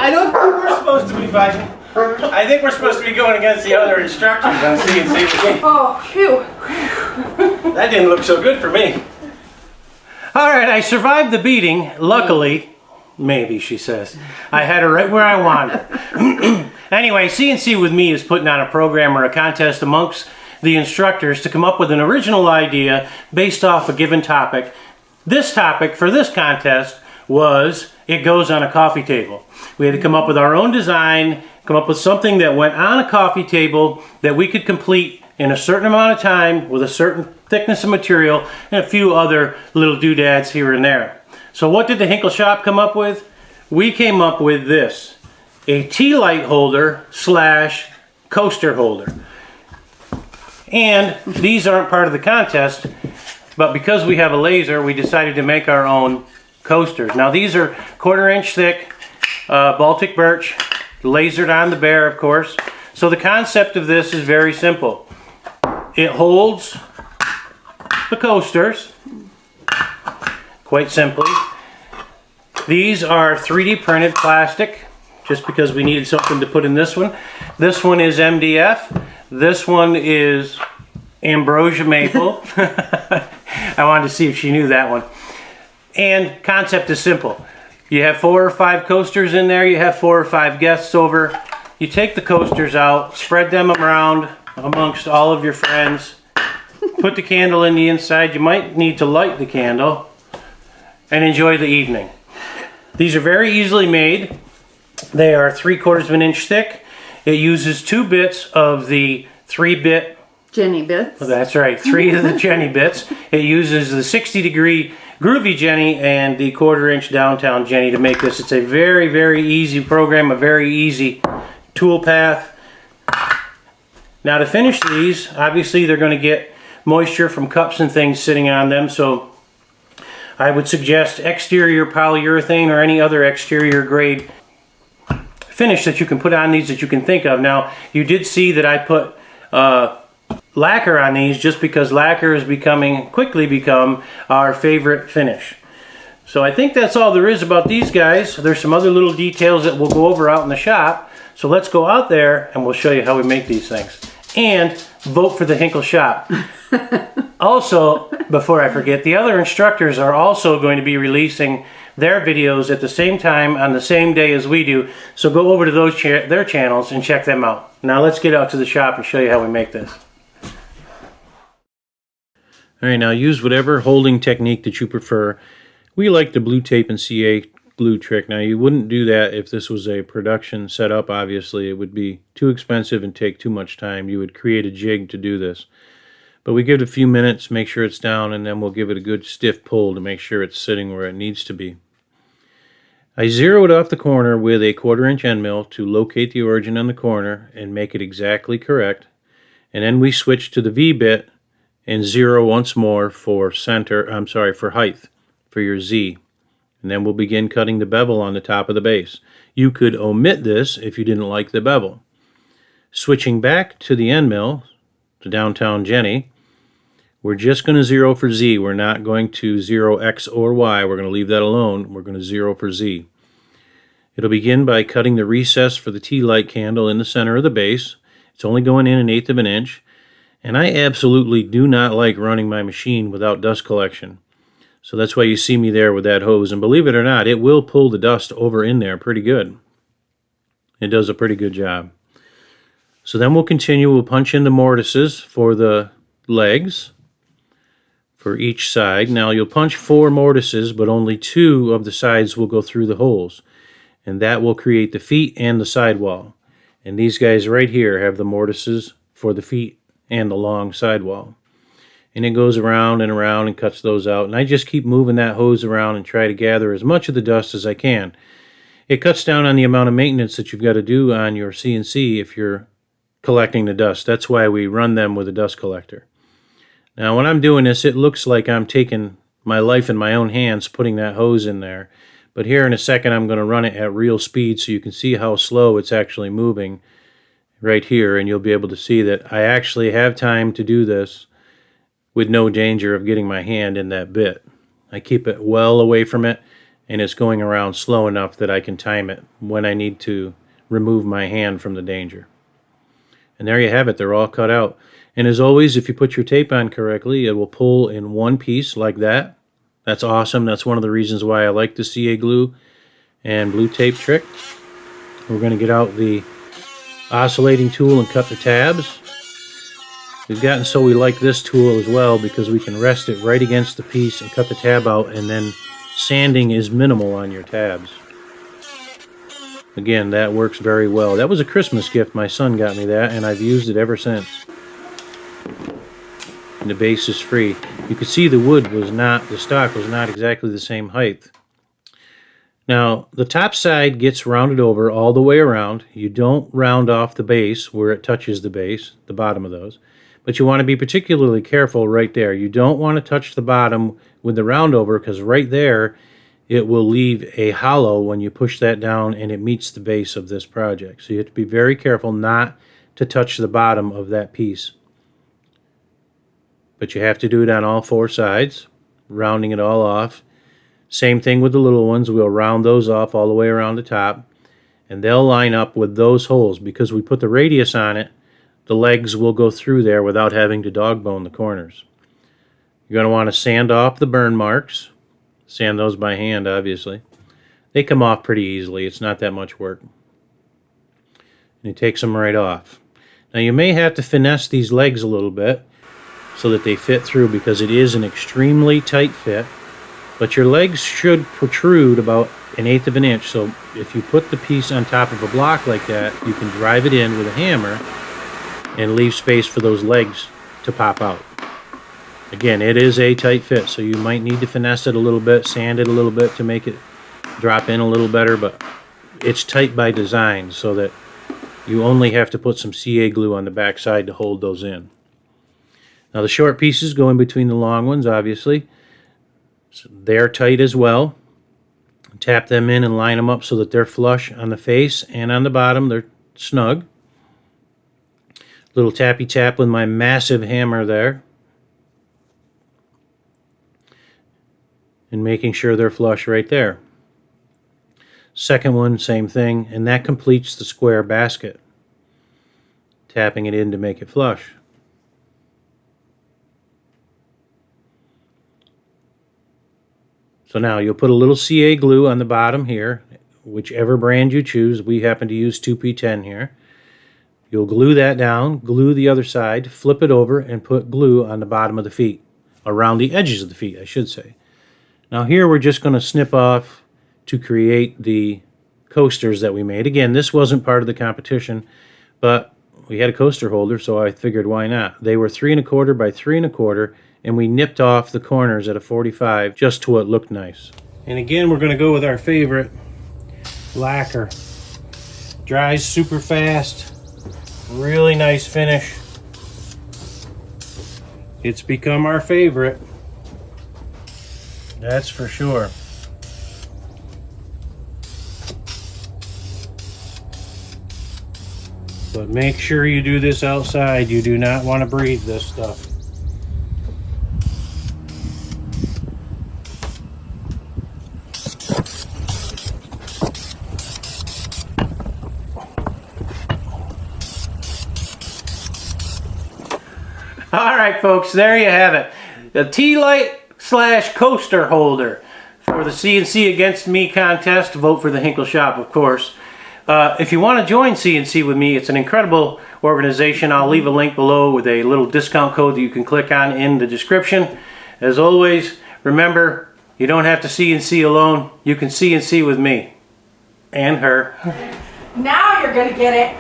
I don't think we're supposed to be fighting. I think we're supposed to be going against the other instructors on CNC with me. Oh, phew. That didn't look so good for me. Alright, I survived the beating, luckily. Maybe, she says. I had her right where I wanted her. Anyway, CNC with me is putting on a program or a contest amongst the instructors to come up with an original idea based off a given topic. This topic for this contest was, it goes on a coffee table. We had to come up with our own design, come up with something that went on a coffee table that we could complete in a certain amount of time with a certain thickness of material and a few other little doodads here and there. So what did the Hinkle shop come up with? We came up with this, a tea light holder slash coaster holder. And these aren't part of the contest, but because we have a laser, we decided to make our own coasters. Now these are 1/4 inch thick Baltic birch, lasered on the bear, of course. So the concept of this is very simple. It holds the coasters, quite simply. These are 3D printed plastic, just because we needed something to put in this one. This one is MDF. This one is ambrosia maple. I wanted to see if she knew that one. And concept is simple. You have 4 or 5 coasters in there. You have 4 or 5 guests over. You take the coasters out, spread them around amongst all of your friends. Put the candle in the inside. You might need to light the candle and enjoy the evening. These are very easily made. They are 3/4 inch thick. It uses 2 bits of the 3-bit Jenny bits. That's right, 3 of the Jenny bits. It uses the 60-degree Groovy Jenny and the 1/4 inch downtown Jenny to make this. It's a very, very easy program, a very easy tool path. Now to finish these, obviously they're going to get moisture from cups and things sitting on them, so I would suggest exterior polyurethane or any other exterior grade finish that you can put on these that you can think of. Now, you did see that I put lacquer on these just because lacquer is quickly become our favorite finish. So I think that's all there is about these guys. There's some other little details that we'll go over out in the shop. So let's go out there and we'll show you how we make these things. And vote for the Hinkle shop. Also, before I forget, the other instructors are also going to be releasing their videos at the same time on the same day as we do. So go over to their channels and check them out. Now let's get out to the shop and show you how we make this. Alright, now use whatever holding technique that you prefer. We like the blue tape and CA glue trick. Now you wouldn't do that if this was a production setup, obviously. It would be too expensive and take too much time. You would create a jig to do this. But we give it a few minutes, make sure it's down, and then we'll give it a good stiff pull to make sure it's sitting where it needs to be. I zeroed off the corner with a 1/4 inch end mill to locate the origin on the corner and make it exactly correct. And then we switch to the V bit and zero once more for for height, for your Z. And then we'll begin cutting the bevel on the top of the base. You could omit this if you didn't like the bevel. Switching back to the end mill, to downtown Jenny, we're just going to zero for Z. We're not going to zero X or Y. We're going to leave that alone. We're going to zero for Z. It'll begin by cutting the recess for the tea light candle in the center of the base. It's only going in 1/8 of an inch. And I absolutely do not like running my machine without dust collection. So that's why you see me there with that hose. And believe it or not, it will pull the dust over in there pretty good. It does a pretty good job. So then we'll continue. We'll punch in the mortises for the legs for each side. Now you'll punch 4 mortises, but only 2 of the sides will go through the holes. And that will create the feet and the sidewall. And these guys right here have the mortises for the feet and the long sidewall. And it goes around and around and cuts those out. And I just keep moving that hose around and try to gather as much of the dust as I can. It cuts down on the amount of maintenance that you've got to do on your CNC if you're collecting the dust. That's why we run them with a dust collector. Now when I'm doing this, it looks like I'm taking my life in my own hands putting that hose in there. But here in a second I'm going to run it at real speed so you can see how slow it's actually moving right here, and you'll be able to see that I actually have time to do this with no danger of getting my hand in that bit. I keep it well away from it and it's going around slow enough that I can time it when I need to remove my hand from the danger. And there you have it, they're all cut out. And as always, if you put your tape on correctly, it will pull in one piece like that. That's awesome. That's one of the reasons why I like the CA glue and blue tape trick. We're going to get out the oscillating tool and cut the tabs. We've gotten so we like this tool as well because we can rest it right against the piece and cut the tab out, and then sanding is minimal on your tabs. Again, that works very well. That was a Christmas gift. My son got me that, and I've used it ever since. And the base is free. You can see the wood was not, the stock was not exactly the same height. Now, the top side gets rounded over all the way around. You don't round off the base where it touches the base, the bottom of those. But you want to be particularly careful right there. You don't want to touch the bottom with the round over, because right there it will leave a hollow when you push that down and it meets the base of this project. So you have to be very careful not to touch the bottom of that piece. But you have to do it on all four sides, rounding it all off. Same thing with the little ones. We'll round those off all the way around the top, and they'll line up with those holes. Because we put the radius on it, the legs will go through there without having to dog bone the corners. You're going to want to sand off the burn marks. Sand those by hand, obviously. They come off pretty easily. It's not that much work. And it takes them right off. Now you may have to finesse these legs a little bit so that they fit through, because it is an extremely tight fit. But your legs should protrude about 1/8 of an inch. So if you put the piece on top of a block like that, you can drive it in with a hammer and leave space for those legs to pop out. Again, it is a tight fit, so you might need to finesse it a little bit, sand it a little bit to make it drop in a little better, but it's tight by design so that you only have to put some CA glue on the back side to hold those in. Now the short pieces go in between the long ones, obviously. So they're tight as well. Tap them in and line them up so that they're flush on the face and on the bottom. They're snug. Little tappy tap with my massive hammer there. And making sure they're flush right there. Second one, same thing, and that completes the square basket. Tapping it in to make it flush. So now you'll put a little CA glue on the bottom here, whichever brand you choose. We happen to use 2P10 here. You'll glue that down, glue the other side, flip it over, and put glue on the bottom of the feet, around the edges of the feet, I should say. Now here we're just going to snip off to create the coasters that we made. Again, this wasn't part of the competition, but we had a coaster holder, so I figured why not. They were 3 1/4 by 3 1/4, and we nipped off the corners at a 45 just to what looked nice. And again, we're going to go with our favorite lacquer. Dries super fast, really nice finish. It's become our favorite, that's for sure. But make sure you do this outside. You do not want to breathe this stuff. All right, folks, there you have it. The T-Light / coaster holder for the CNC Against Me contest. Vote for the Hinkle Shop, of course. If you want to join CNC with me, it's an incredible organization. I'll leave a link below with a little discount code that you can click on in the description. As always, remember, you don't have to CNC alone. You can CNC with me and her. Now you're going to get it.